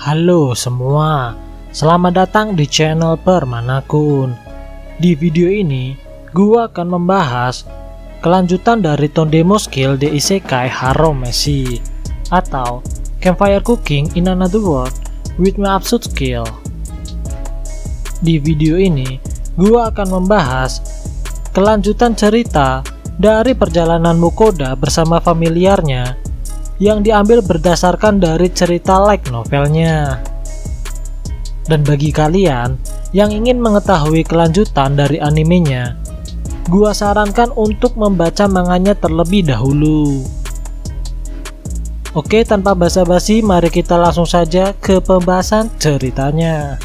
Halo semua, selamat datang di channel Permanakun. Di video ini, gua akan membahas kelanjutan dari Tondemo Skill di Isekai Haromesi atau Campfire Cooking in Another World with My Absurd Skill. Di video ini, gua akan membahas kelanjutan cerita dari perjalanan Mukoda bersama familiarnya yang diambil berdasarkan dari cerita light novelnya. Dan bagi kalian yang ingin mengetahui kelanjutan dari animenya, gua sarankan untuk membaca manganya terlebih dahulu. Oke, tanpa basa-basi, mari kita langsung saja ke pembahasan ceritanya.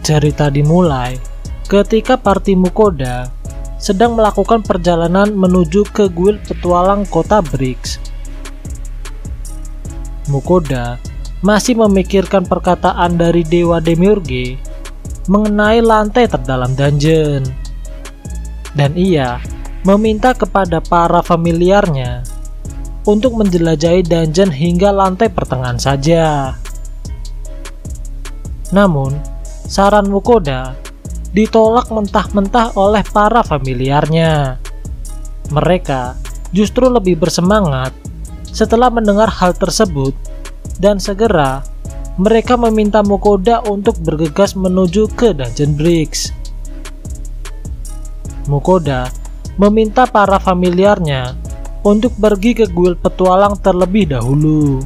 Cerita dimulai ketika party Mukoda sedang melakukan perjalanan menuju ke guild petualang kota Brix. Mukoda masih memikirkan perkataan dari Dewa Demiurge mengenai lantai terdalam dungeon, dan ia meminta kepada para familiarnya untuk menjelajahi dungeon hingga lantai pertengahan saja. Namun, saran Mukoda ditolak mentah-mentah oleh para familiarnya. Mereka justru lebih bersemangat setelah mendengar hal tersebut, dan segera mereka meminta Mukoda untuk bergegas menuju ke Dungeon Brix. Mukoda meminta para familiarnya untuk pergi ke guild petualang terlebih dahulu.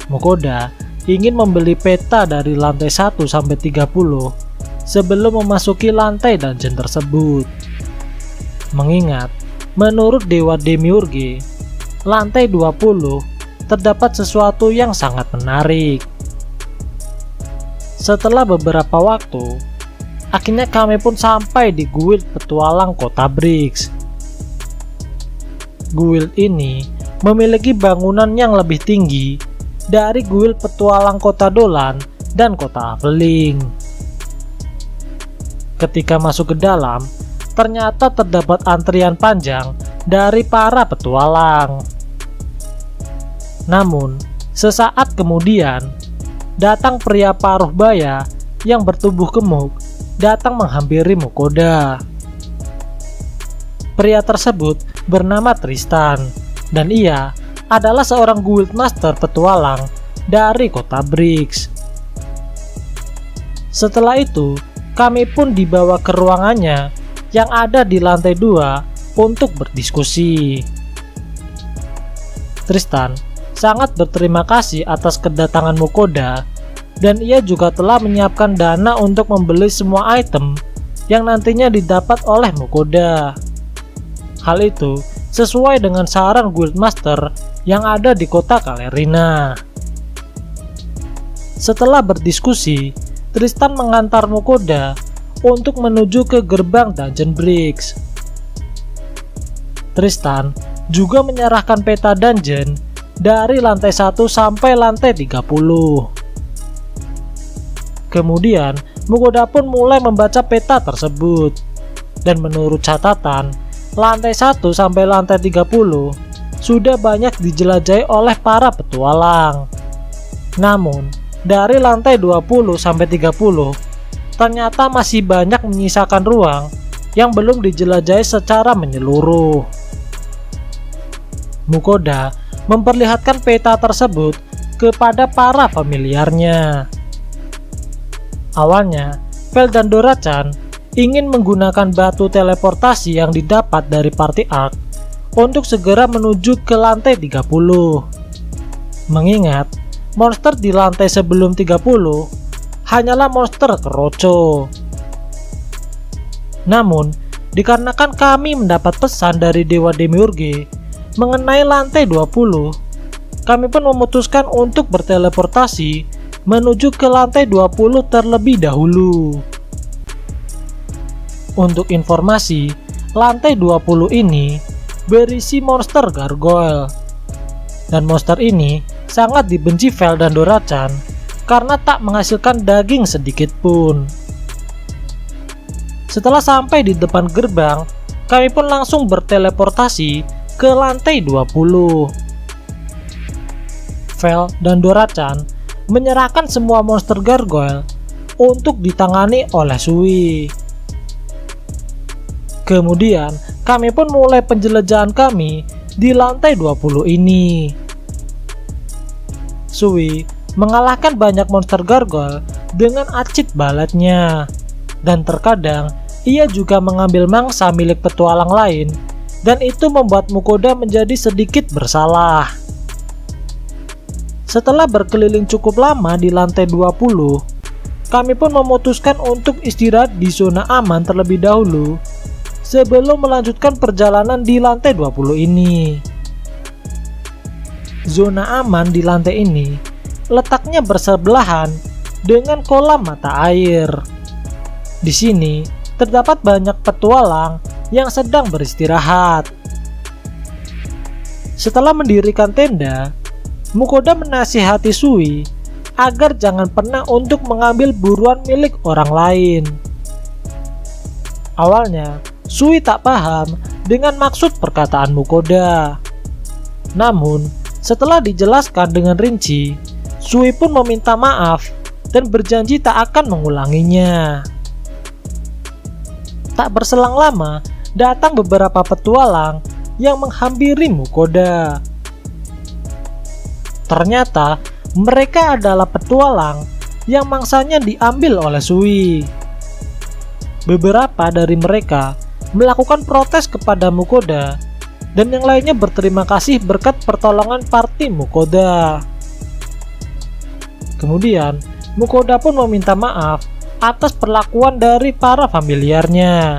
Mukoda ingin membeli peta dari lantai 1 sampai 30 sebelum memasuki lantai dungeon tersebut. Mengingat, menurut Dewa Demiurge, lantai 20 terdapat sesuatu yang sangat menarik. Setelah beberapa waktu, akhirnya kami pun sampai di guild petualang kota Brix. Guild ini memiliki bangunan yang lebih tinggi dari guild petualang kota Dolan dan kota Aveling. Ketika masuk ke dalam, ternyata terdapat antrian panjang dari para petualang. Namun, sesaat kemudian, datang pria paruh baya yang bertubuh gemuk datang menghampiri Mukoda. Pria tersebut bernama Tristan, dan ia adalah seorang guildmaster petualang dari kota Brix. Setelah itu, kami pun dibawa ke ruangannya yang ada di lantai 2 untuk berdiskusi. Tristan sangat berterima kasih atas kedatangan Mukoda, dan ia juga telah menyiapkan dana untuk membeli semua item yang nantinya didapat oleh Mukoda. Hal itu sesuai dengan saran guildmaster yang ada di kota Kalerina. Setelah berdiskusi, Tristan mengantar Mukoda untuk menuju ke gerbang Dungeon Brix. Tristan juga menyerahkan peta dungeon dari lantai 1 sampai lantai 30. Kemudian, Mukoda pun mulai membaca peta tersebut. Dan menurut catatan, lantai 1 sampai lantai 30 sudah banyak dijelajahi oleh para petualang. Namun, dari lantai 20 sampai 30, ternyata masih banyak menyisakan ruang yang belum dijelajahi secara menyeluruh. Mukoda memperlihatkan peta tersebut kepada para familiarnya. Awalnya, Vel dan Dora-chan ingin menggunakan batu teleportasi yang didapat dari Party Arc untuk segera menuju ke lantai 30. Mengingat monster di lantai sebelum 30 hanyalah monster Keroco. Namun, dikarenakan kami mendapat pesan dari Dewa Demiurge mengenai lantai 20, kami pun memutuskan untuk berteleportasi menuju ke lantai 20 terlebih dahulu. Untuk informasi, lantai 20 ini berisi monster gargoyle, dan monster ini sangat dibenci Vel dan Dora-chan karena tak menghasilkan daging sedikit pun. Setelah sampai di depan gerbang, kami pun langsung berteleportasi ke lantai 20. Vel dan Dorachan menyerahkan semua monster gargoyle untuk ditangani oleh Sui. Kemudian kami pun mulai penjelajahan kami di lantai 20 ini. Sui mengalahkan banyak monster gargoyle dengan acit baletnya, dan terkadang ia juga mengambil mangsa milik petualang lain, dan itu membuat Mukoda menjadi sedikit bersalah. Setelah berkeliling cukup lama di lantai 20, kami pun memutuskan untuk istirahat di zona aman terlebih dahulu sebelum melanjutkan perjalanan di lantai 20 ini. Zona aman di lantai ini letaknya bersebelahan dengan kolam mata air. Di sini terdapat banyak petualang yang sedang beristirahat. Setelah mendirikan tenda, Mukoda menasihati Sui agar jangan pernah untuk mengambil buruan milik orang lain. Awalnya, Sui tak paham dengan maksud perkataan Mukoda. Namun, setelah dijelaskan dengan rinci, Sui pun meminta maaf dan berjanji tak akan mengulanginya. Tak berselang lama, datang beberapa petualang yang menghampiri Mukoda. Ternyata, mereka adalah petualang yang mangsanya diambil oleh Sui. Beberapa dari mereka melakukan protes kepada Mukoda, dan yang lainnya berterima kasih berkat pertolongan party Mukoda. Kemudian, Mukoda pun meminta maaf atas perlakuan dari para familiarnya.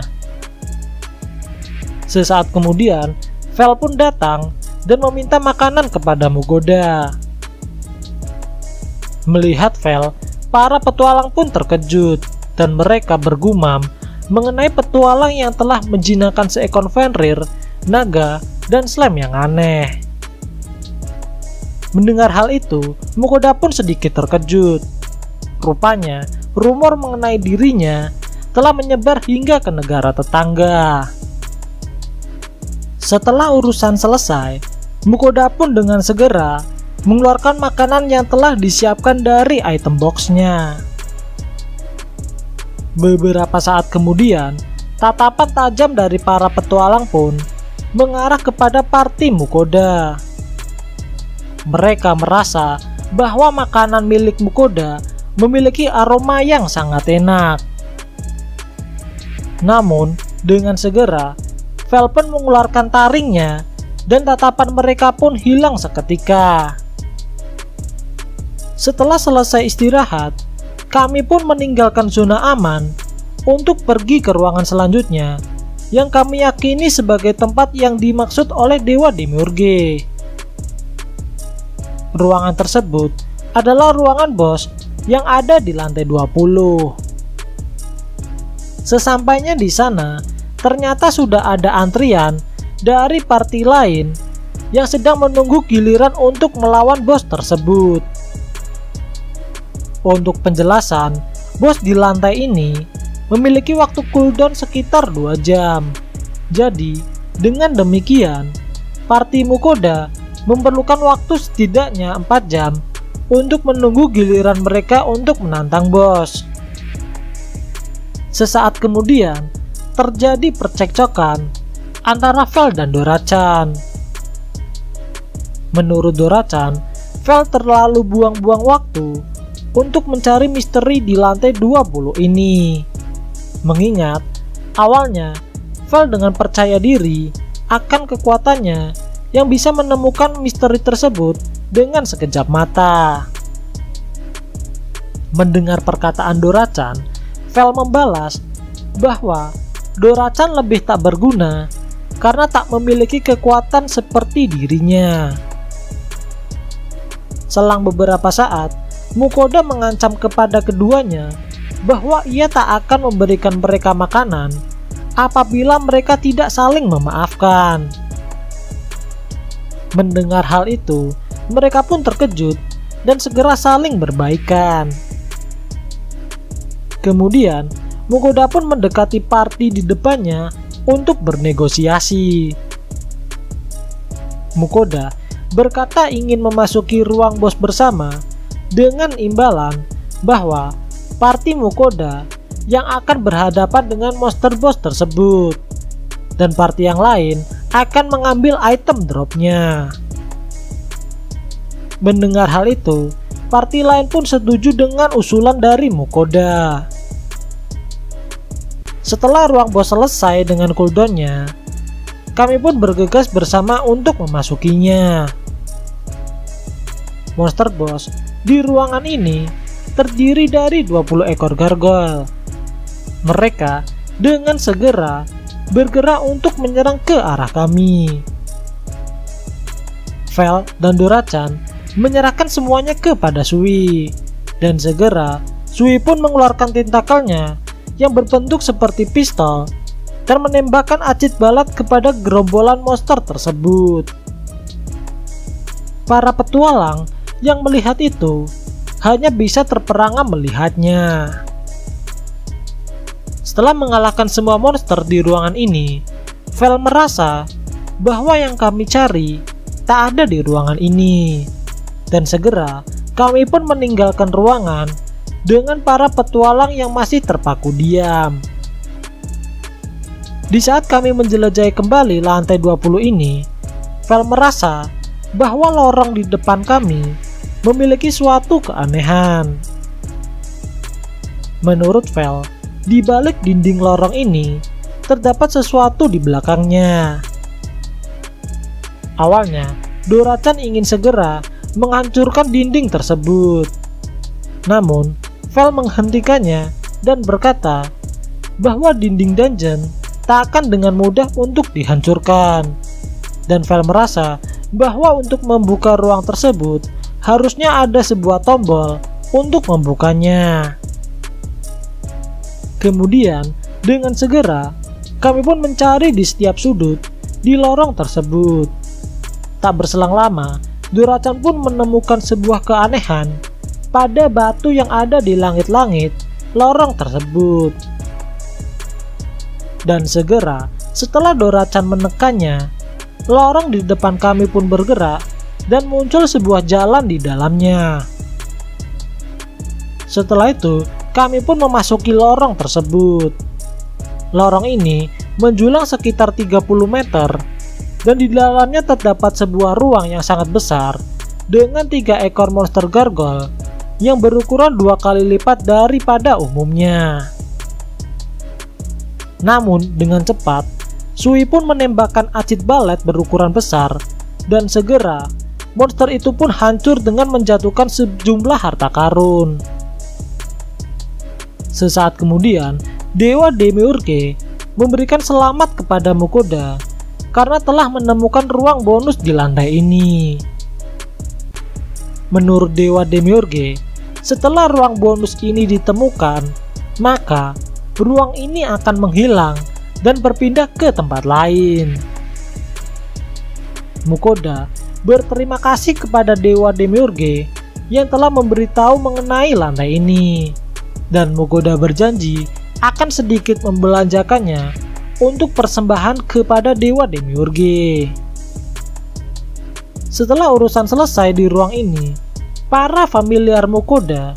Sesaat kemudian, Vel pun datang dan meminta makanan kepada Mukoda. Melihat Vel, para petualang pun terkejut dan mereka bergumam mengenai petualang yang telah menjinakkan seekor Fenrir, naga, dan slime yang aneh. Mendengar hal itu, Mukoda pun sedikit terkejut. Rupanya, rumor mengenai dirinya telah menyebar hingga ke negara tetangga. Setelah urusan selesai, Mukoda pun dengan segera mengeluarkan makanan yang telah disiapkan dari item box-nya. Beberapa saat kemudian, tatapan tajam dari para petualang pun mengarah kepada party Mukoda. Mereka merasa bahwa makanan milik Mukoda memiliki aroma yang sangat enak. Namun, dengan segera, Vel pun mengeluarkan taringnya dan tatapan mereka pun hilang seketika. Setelah selesai istirahat, kami pun meninggalkan zona aman untuk pergi ke ruangan selanjutnya yang kami yakini sebagai tempat yang dimaksud oleh Dewa Demiurge. Ruangan tersebut adalah ruangan bos yang ada di lantai 20. Sesampainya di sana, ternyata sudah ada antrian dari party lain yang sedang menunggu giliran untuk melawan bos tersebut. Untuk penjelasan, bos di lantai ini memiliki waktu cooldown sekitar 2 jam. Jadi, dengan demikian, party Mukoda memerlukan waktu setidaknya 4 jam untuk menunggu giliran mereka untuk menantang bos. Sesaat kemudian, terjadi percekcokan antara Vel dan Dorachan. Menurut Dorachan, Vel terlalu buang-buang waktu untuk mencari misteri di lantai 20 ini. Mengingat, awalnya Vel dengan percaya diri akan kekuatannya yang bisa menemukan misteri tersebut dengan sekejap mata. Mendengar perkataan Dorachan, Vel membalas bahwa Dorachan lebih tak berguna karena tak memiliki kekuatan seperti dirinya. Selang beberapa saat, Mukoda mengancam kepada keduanya bahwa ia tak akan memberikan mereka makanan apabila mereka tidak saling memaafkan. Mendengar hal itu, mereka pun terkejut dan segera saling berbaikan. Kemudian, Mukoda pun mendekati party di depannya untuk bernegosiasi. Mukoda berkata ingin memasuki ruang bos bersama dengan imbalan bahwa party Mukoda yang akan berhadapan dengan monster boss tersebut, dan party yang lain akan mengambil item dropnya. Mendengar hal itu, party lain pun setuju dengan usulan dari Mukoda. Setelah ruang bos selesai dengan cooldownnya, kami pun bergegas bersama untuk memasukinya. Monster boss di ruangan ini terdiri dari 20 ekor gargoyle. Mereka dengan segera bergerak untuk menyerang ke arah kami. Vel dan Dorachan menyerahkan semuanya kepada Sui, dan segera Sui pun mengeluarkan tentakelnya yang berbentuk seperti pistol dan menembakkan acid balat kepada gerombolan monster tersebut. Para petualang yang melihat itu hanya bisa terperangah melihatnya. Setelah mengalahkan semua monster di ruangan ini, Vel merasa bahwa yang kami cari tak ada di ruangan ini, dan segera kami pun meninggalkan ruangan dengan para petualang yang masih terpaku diam. Di saat kami menjelajahi kembali lantai 20 ini, Vel merasa bahwa lorong di depan kami memiliki suatu keanehan. Menurut Vel, di balik dinding lorong ini terdapat sesuatu di belakangnya. Awalnya, Dorachan ingin segera menghancurkan dinding tersebut. Namun, Vel menghentikannya dan berkata bahwa dinding dungeon tak akan dengan mudah untuk dihancurkan. Dan Vel merasa bahwa untuk membuka ruang tersebut harusnya ada sebuah tombol untuk membukanya. Kemudian, dengan segera kami pun mencari di setiap sudut di lorong tersebut. Tak berselang lama, Dorachan pun menemukan sebuah keanehan pada batu yang ada di langit-langit lorong tersebut. Dan segera setelah Dorachan menekannya, lorong di depan kami pun bergerak dan muncul sebuah jalan di dalamnya. Setelah itu, kami pun memasuki lorong tersebut. Lorong ini menjulang sekitar 30 meter, dan di dalamnya terdapat sebuah ruang yang sangat besar dengan 3 ekor monster gargoyle yang berukuran 2 kali lipat daripada umumnya. Namun dengan cepat, Sui pun menembakkan acid balet berukuran besar, dan segera monster itu pun hancur dengan menjatuhkan sejumlah harta karun. Sesaat kemudian, Dewa Demiurge memberikan selamat kepada Mukoda karena telah menemukan ruang bonus di lantai ini. Menurut Dewa Demiurge, setelah ruang bonus ini ditemukan, maka ruang ini akan menghilang dan berpindah ke tempat lain. Mukoda berterima kasih kepada Dewa Demiurge yang telah memberitahu mengenai lantai ini, dan Mukoda berjanji akan sedikit membelanjakannya untuk persembahan kepada Dewa Demiurge. Setelah urusan selesai di ruang ini, para familiar Mukoda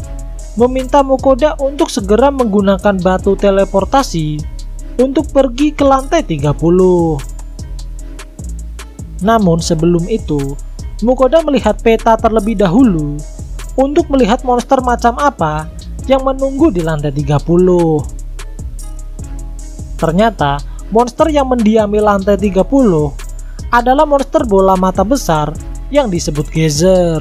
meminta Mukoda untuk segera menggunakan batu teleportasi untuk pergi ke lantai 30. Namun sebelum itu, Mukoda melihat peta terlebih dahulu untuk melihat monster macam apa yang menunggu di lantai 30. Ternyata monster yang mendiami lantai 30 adalah monster bola mata besar yang disebut Geyser.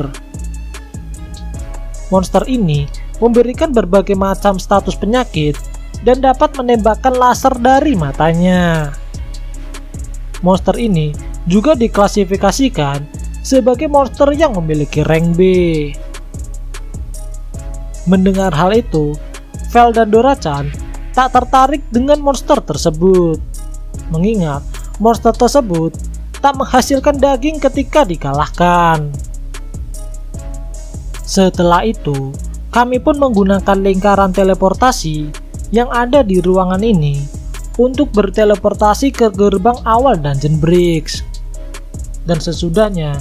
Monster ini memberikan berbagai macam status penyakit dan dapat menembakkan laser dari matanya. Monster ini juga diklasifikasikan sebagai monster yang memiliki rank B. Mendengar hal itu, Vel dan Dorachan tak tertarik dengan monster tersebut, mengingat monster tersebut tak menghasilkan daging ketika dikalahkan. Setelah itu, kami pun menggunakan lingkaran teleportasi yang ada di ruangan ini untuk berteleportasi ke gerbang awal Dungeon Bricks. Dan sesudahnya,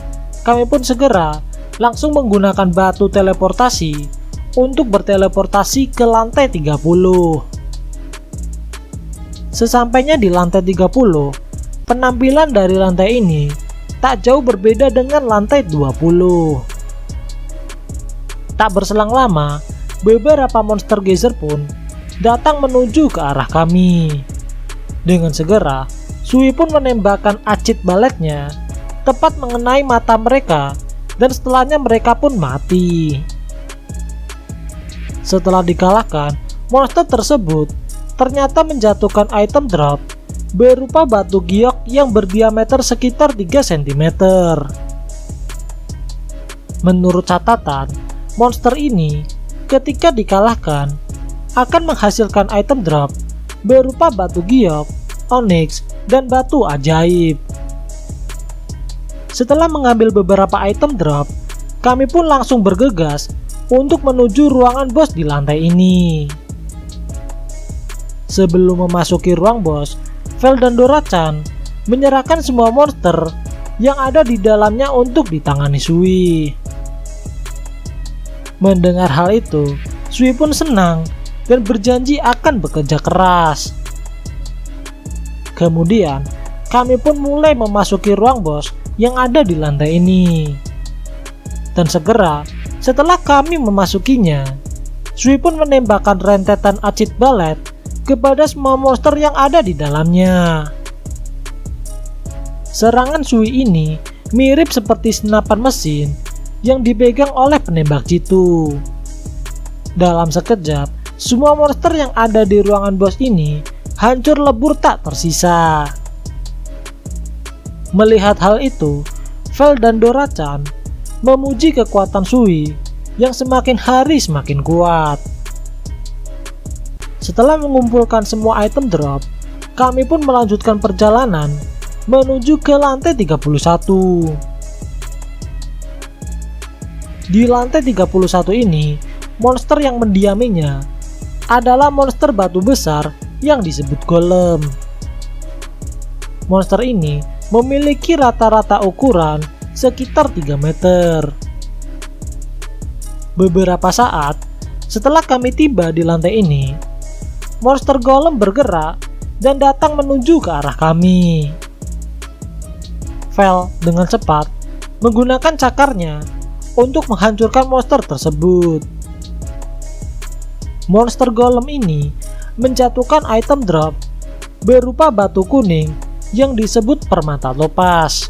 kami pun segera langsung menggunakan batu teleportasi untuk berteleportasi ke lantai 30. Sesampainya di lantai 30, penampilan dari lantai ini tak jauh berbeda dengan lantai 20. Tak berselang lama, beberapa monster geyser pun datang menuju ke arah kami. Dengan segera, Sui pun menembakkan acid baletnya tepat mengenai mata mereka, dan setelahnya mereka pun mati. Setelah dikalahkan, monster tersebut ternyata menjatuhkan item drop berupa batu giok yang berdiameter sekitar 3 cm. Menurut catatan, monster ini ketika dikalahkan akan menghasilkan item drop berupa batu giok, onyx, dan batu ajaib. Setelah mengambil beberapa item drop, kami pun langsung bergegas untuk menuju ruangan bos di lantai ini. Sebelum memasuki ruang bos, Vel dan Dora-chan menyerahkan semua monster yang ada di dalamnya untuk ditangani Sui. Mendengar hal itu, Sui pun senang dan berjanji akan bekerja keras. Kemudian, kami pun mulai memasuki ruang bos yang ada di lantai ini. Dan segera setelah kami memasukinya, Sui pun menembakkan rentetan acid balet kepada semua monster yang ada di dalamnya. Serangan Sui ini mirip seperti senapan mesin yang dipegang oleh penembak jitu. Dalam sekejap, semua monster yang ada di ruangan bos ini hancur lebur tak tersisa. Melihat hal itu, Vel dan Dora-chan memuji kekuatan Sui yang semakin hari semakin kuat. Setelah mengumpulkan semua item drop, kami pun melanjutkan perjalanan menuju ke lantai 31. Di lantai 31 ini, monster yang mendiaminya adalah monster batu besar yang disebut golem. Monster ini memiliki rata-rata ukuran sekitar 3 meter. Beberapa saat setelah kami tiba di lantai ini, monster golem bergerak dan datang menuju ke arah kami. Vel dengan cepat menggunakan cakarnya untuk menghancurkan monster tersebut. Monster golem ini menjatuhkan item drop berupa batu kuning yang disebut permata topaz.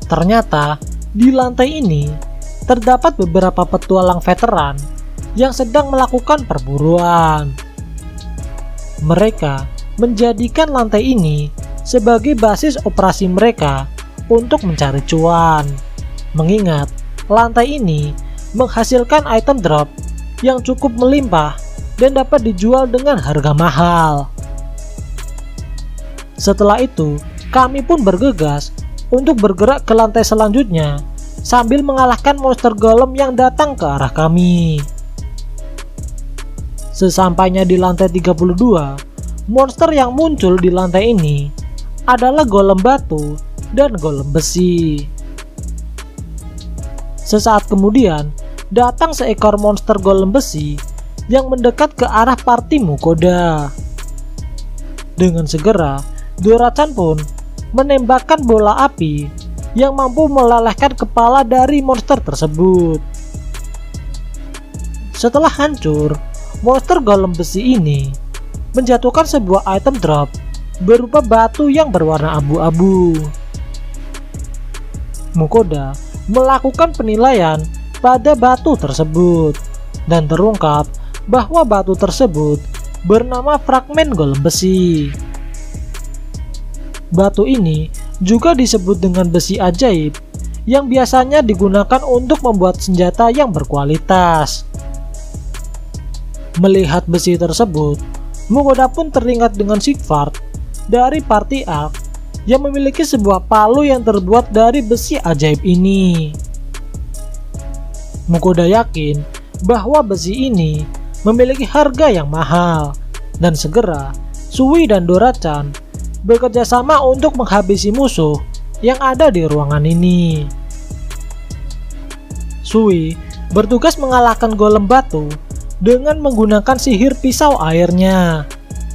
Ternyata di lantai ini terdapat beberapa petualang veteran yang sedang melakukan perburuan. Mereka menjadikan lantai ini sebagai basis operasi mereka untuk mencari cuan, mengingat lantai ini menghasilkan item drop yang cukup melimpah dan dapat dijual dengan harga mahal. Setelah itu, kami pun bergegas untuk bergerak ke lantai selanjutnya sambil mengalahkan monster golem yang datang ke arah kami. Sesampainya di lantai 32, monster yang muncul di lantai ini adalah golem batu dan golem besi. Sesaat kemudian, datang seekor monster golem besi yang mendekat ke arah party Mukoda. Dengan segera, Dora-chan pun menembakkan bola api yang mampu melelehkan kepala dari monster tersebut. Setelah hancur, monster golem besi ini menjatuhkan sebuah item drop berupa batu yang berwarna abu-abu. Mukoda melakukan penilaian pada batu tersebut dan terungkap bahwa batu tersebut bernama fragmen golem besi. Batu ini juga disebut dengan besi ajaib yang biasanya digunakan untuk membuat senjata yang berkualitas. Melihat besi tersebut, Mukoda pun teringat dengan Sigvard dari Party Arc yang memiliki sebuah palu yang terbuat dari besi ajaib ini. Mukoda yakin bahwa besi ini memiliki harga yang mahal, dan segera Sui dan Dora-chan bekerja sama untuk menghabisi musuh yang ada di ruangan ini. Sui bertugas mengalahkan golem batu dengan menggunakan sihir pisau airnya,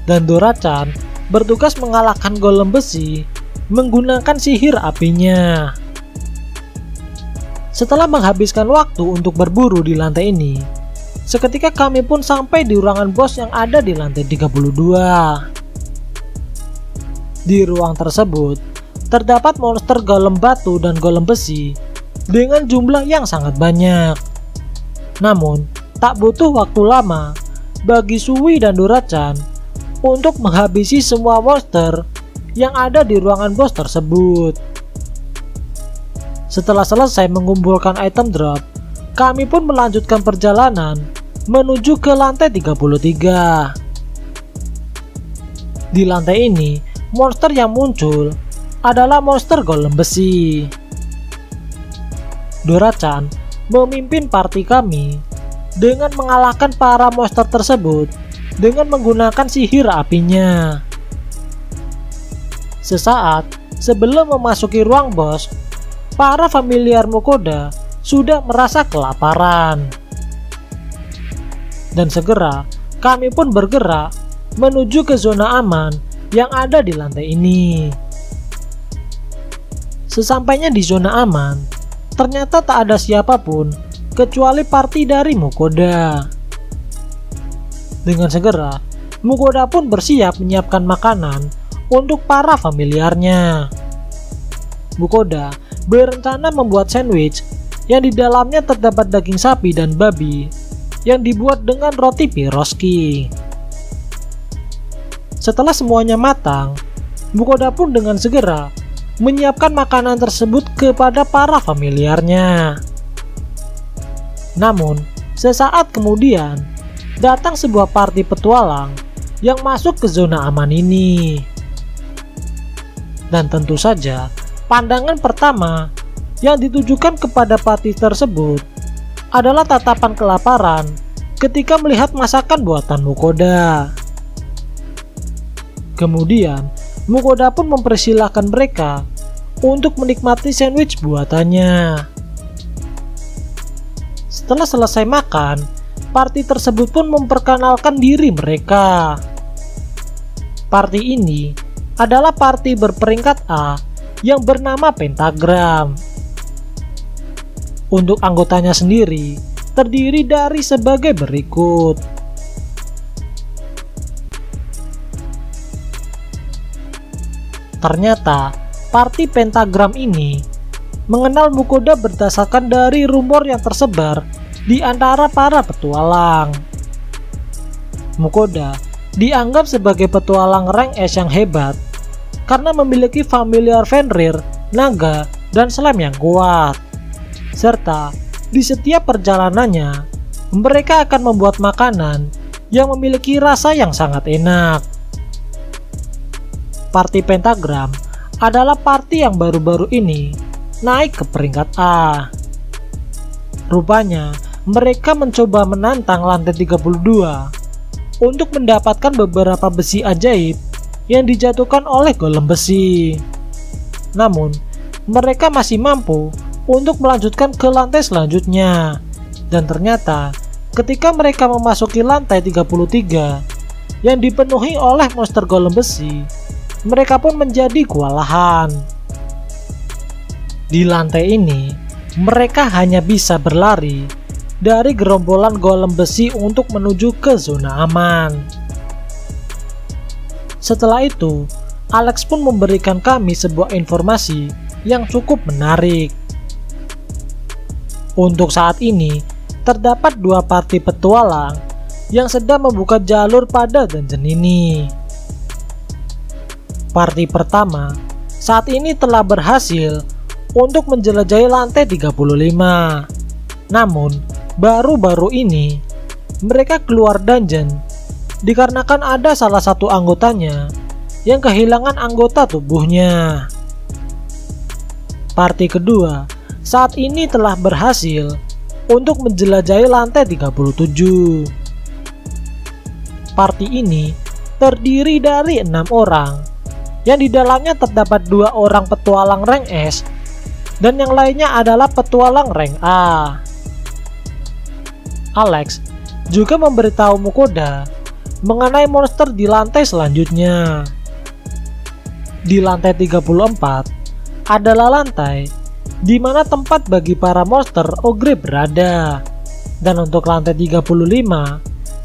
dan Dorachan bertugas mengalahkan golem besi menggunakan sihir apinya. Setelah menghabiskan waktu untuk berburu di lantai ini, seketika kami pun sampai di ruangan bos yang ada di lantai 32. Di ruang tersebut, terdapat monster golem batu dan golem besi dengan jumlah yang sangat banyak. Namun, tak butuh waktu lama bagi Sui dan Dorachan untuk menghabisi semua monster yang ada di ruangan bos tersebut. Setelah selesai mengumpulkan item drop, kami pun melanjutkan perjalanan menuju ke lantai 33. Di lantai ini, monster yang muncul adalah monster golem besi. Dorachan memimpin party kami dengan mengalahkan para monster tersebut dengan menggunakan sihir apinya. Sesaat sebelum memasuki ruang bos, para familiar Mukoda sudah merasa kelaparan. Dan segera kami pun bergerak menuju ke zona aman yang ada di lantai ini. Sesampainya di zona aman, ternyata tak ada siapapun kecuali party dari Mukoda. Dengan segera, Mukoda pun bersiap menyiapkan makanan untuk para familiarnya. Mukoda berencana membuat sandwich yang di dalamnya terdapat daging sapi dan babi yang dibuat dengan roti pierogi. Setelah semuanya matang, Mukoda pun dengan segera menyiapkan makanan tersebut kepada para familiarnya. Namun, sesaat kemudian datang sebuah party petualang yang masuk ke zona aman ini. Dan tentu saja, pandangan pertama yang ditujukan kepada party tersebut adalah tatapan kelaparan ketika melihat masakan buatan Mukoda. Kemudian, Mukoda pun mempersilahkan mereka untuk menikmati sandwich buatannya. Setelah selesai makan, party tersebut pun memperkenalkan diri mereka. Party ini adalah party berperingkat A yang bernama Pentagram. Untuk anggotanya sendiri terdiri dari sebagai berikut. Ternyata party Pentagram ini mengenal Mukoda berdasarkan dari rumor yang tersebar di antara para petualang. Mukoda dianggap sebagai petualang rank S yang hebat karena memiliki familiar Fenrir, naga, dan slime yang kuat. Serta di setiap perjalanannya, mereka akan membuat makanan yang memiliki rasa yang sangat enak. Party Pentagram adalah party yang baru-baru ini naik ke peringkat A. Rupanya, mereka mencoba menantang lantai 32 untuk mendapatkan beberapa besi ajaib yang dijatuhkan oleh golem besi. Namun, mereka masih mampu untuk melanjutkan ke lantai selanjutnya. Dan ternyata, ketika mereka memasuki lantai 33 yang dipenuhi oleh monster golem besi, mereka pun menjadi kewalahan. Di lantai ini, mereka hanya bisa berlari dari gerombolan golem besi untuk menuju ke zona aman. Setelah itu, Alex pun memberikan kami sebuah informasi yang cukup menarik. Untuk saat ini, terdapat dua party petualang yang sedang membuka jalur pada dungeon ini. Party pertama saat ini telah berhasil untuk menjelajahi lantai 35. Namun, baru-baru ini mereka keluar dungeon dikarenakan ada salah satu anggotanya yang kehilangan anggota tubuhnya. Party kedua saat ini telah berhasil untuk menjelajahi lantai 37. Party ini terdiri dari 6 orang yang di dalamnya terdapat 2 orang petualang rank S dan yang lainnya adalah petualang rank A. Alex juga memberitahu Mukoda mengenai monster di lantai selanjutnya. Di lantai 34 adalah lantai di mana tempat bagi para monster ogre berada. Dan untuk lantai 35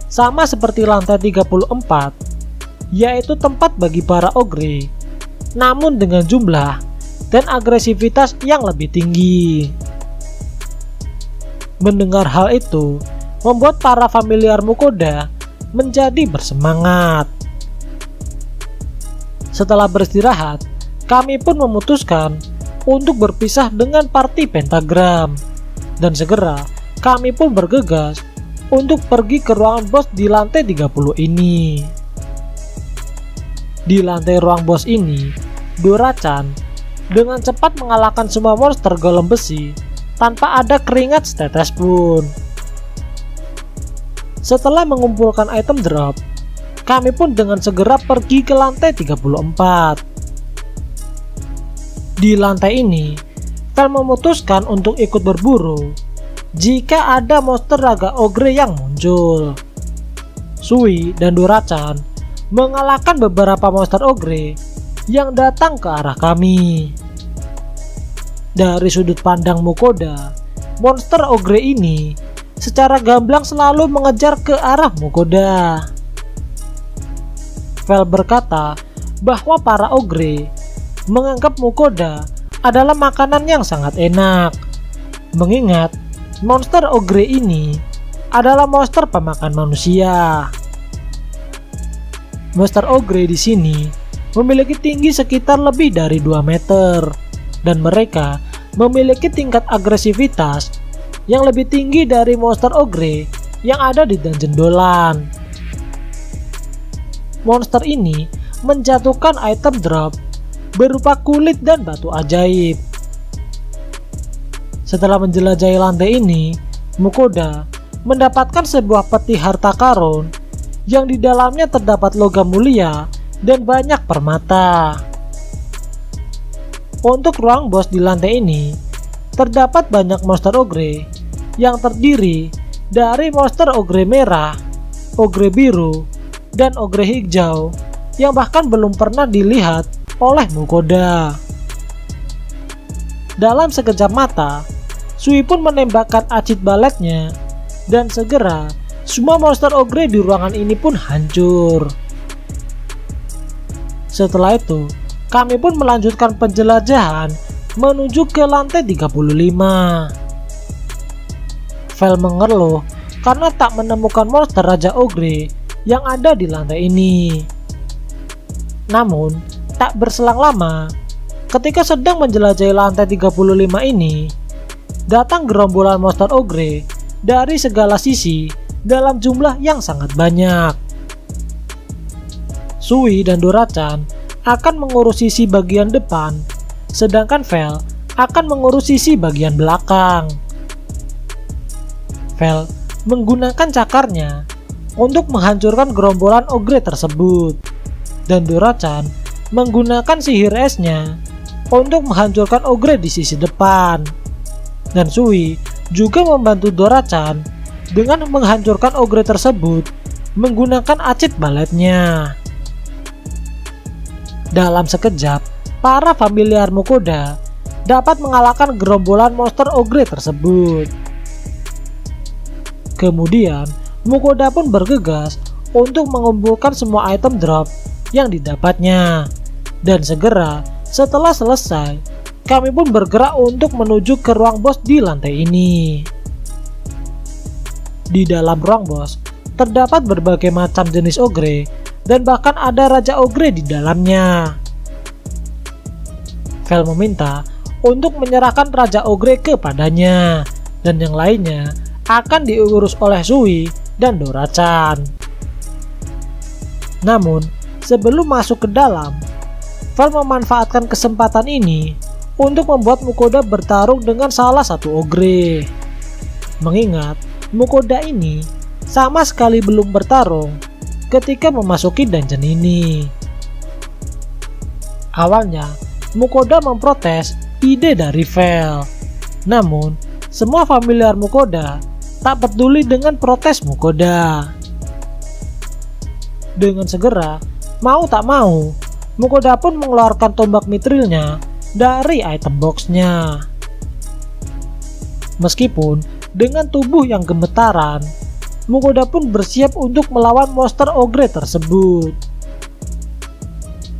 sama seperti lantai 34, yaitu tempat bagi para ogre, namun dengan jumlah dan agresivitas yang lebih tinggi. Mendengar hal itu membuat para familiar Mukoda menjadi bersemangat. Setelah beristirahat, kami pun memutuskan untuk berpisah dengan party pentagram, dan segera kami pun bergegas untuk pergi ke ruangan bos di lantai 30 ini. Di lantai ruang bos ini, Dora-chan dengan cepat mengalahkan semua monster golem besi tanpa ada keringat setetes pun. Setelah mengumpulkan item drop, kami pun dengan segera pergi ke lantai 34. Di lantai ini, Vel memutuskan untuk ikut berburu jika ada monster naga ogre yang muncul. Sui dan Dora-chan mengalahkan beberapa monster ogre yang datang ke arah kami. Dari sudut pandang Mukoda, monster ogre ini secara gamblang selalu mengejar ke arah Mukoda. Vel berkata bahwa para ogre menganggap Mukoda adalah makanan yang sangat enak, mengingat monster ogre ini adalah monster pemakan manusia. Monster ogre di sini memiliki tinggi sekitar lebih dari 2 meter dan mereka memiliki tingkat agresivitas yang lebih tinggi dari monster ogre yang ada di dungeon dolan. Monster ini menjatuhkan item drop berupa kulit dan batu ajaib. Setelah menjelajahi lantai ini, Mukoda mendapatkan sebuah peti harta karun yang di dalamnya terdapat logam mulia dan banyak permata. Untuk ruang bos di lantai ini, terdapat banyak monster ogre yang terdiri dari monster ogre merah, ogre biru, dan ogre hijau yang bahkan belum pernah dilihat oleh Mukoda. Dalam sekejap mata, Sui pun menembakkan acid baletnya dan segera semua monster ogre di ruangan ini pun hancur. Setelah itu, kami pun melanjutkan penjelajahan menuju ke lantai 35. Vel mengeluh karena tak menemukan monster raja ogre yang ada di lantai ini. Namun, tak berselang lama, ketika sedang menjelajahi lantai 35 ini, datang gerombolan monster ogre dari segala sisi dalam jumlah yang sangat banyak. Sui dan Dora-chan akan mengurus sisi bagian depan, sedangkan Vel akan mengurus sisi bagian belakang. Vel menggunakan cakarnya untuk menghancurkan gerombolan ogre tersebut, dan Dora-chan menggunakan sihir esnya untuk menghancurkan ogre di sisi depan. Dan Sui juga membantu Dora-chan dengan menghancurkan ogre tersebut menggunakan acid baletnya. Dalam sekejap, para familiar Mukoda dapat mengalahkan gerombolan monster ogre tersebut. Kemudian, Mukoda pun bergegas untuk mengumpulkan semua item drop yang didapatnya. Dan segera setelah selesai, kami pun bergerak untuk menuju ke ruang bos di lantai ini. Di dalam ruang bos, terdapat berbagai macam jenis ogre dan bahkan ada raja ogre di dalamnya. Vel meminta untuk menyerahkan raja ogre kepadanya, dan yang lainnya akan diurus oleh Sui dan Dora-chan. Namun, sebelum masuk ke dalam, Vel memanfaatkan kesempatan ini untuk membuat Mukoda bertarung dengan salah satu ogre. Mengingat Mukoda ini sama sekali belum bertarung ketika memasuki dungeon ini. Awalnya, Mukoda memprotes ide dari Vel. Namun, semua familiar Mukoda tak peduli dengan protes Mukoda. Dengan segera, mau tak mau, Mukoda pun mengeluarkan tombak mitrilnya dari item boxnya. Meskipun dengan tubuh yang gemetaran, Mukoda pun bersiap untuk melawan monster ogre tersebut.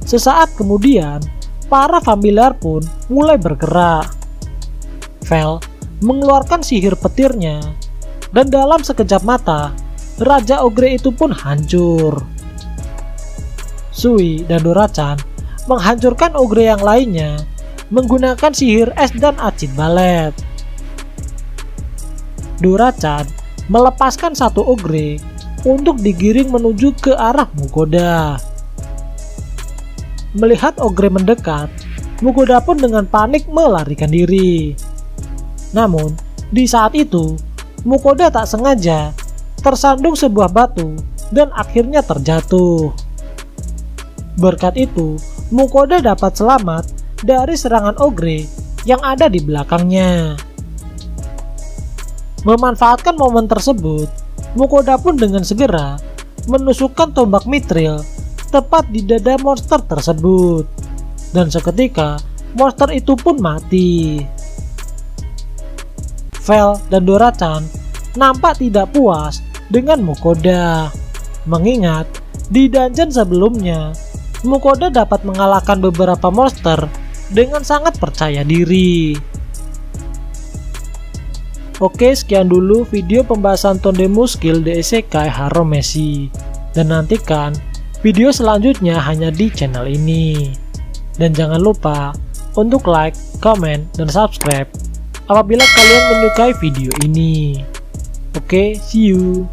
Sesaat kemudian, para familiar pun mulai bergerak. Vel mengeluarkan sihir petirnya, dan dalam sekejap mata, Raja Ogre itu pun hancur. Sui dan Dora-chan menghancurkan ogre yang lainnya menggunakan sihir es dan acid balet. Dora-chan melepaskan satu ogre untuk digiring menuju ke arah Mukoda. Melihat ogre mendekat, Mukoda pun dengan panik melarikan diri. Namun, di saat itu, Mukoda tak sengaja tersandung sebuah batu dan akhirnya terjatuh. Berkat itu, Mukoda dapat selamat dari serangan ogre yang ada di belakangnya. Memanfaatkan momen tersebut, Mukoda pun dengan segera menusukkan tombak mithril tepat di dada monster tersebut. Dan seketika, monster itu pun mati. Vel dan Dora-chan nampak tidak puas dengan Mukoda, mengingat di dungeon sebelumnya Mukoda dapat mengalahkan beberapa monster dengan sangat percaya diri. Oke, sekian dulu video pembahasan Tondemos Guild The Isekai Haromesi, dan nantikan video selanjutnya hanya di channel ini. Dan jangan lupa untuk like, comment, dan subscribe apabila kalian menyukai video ini. Oke, see you.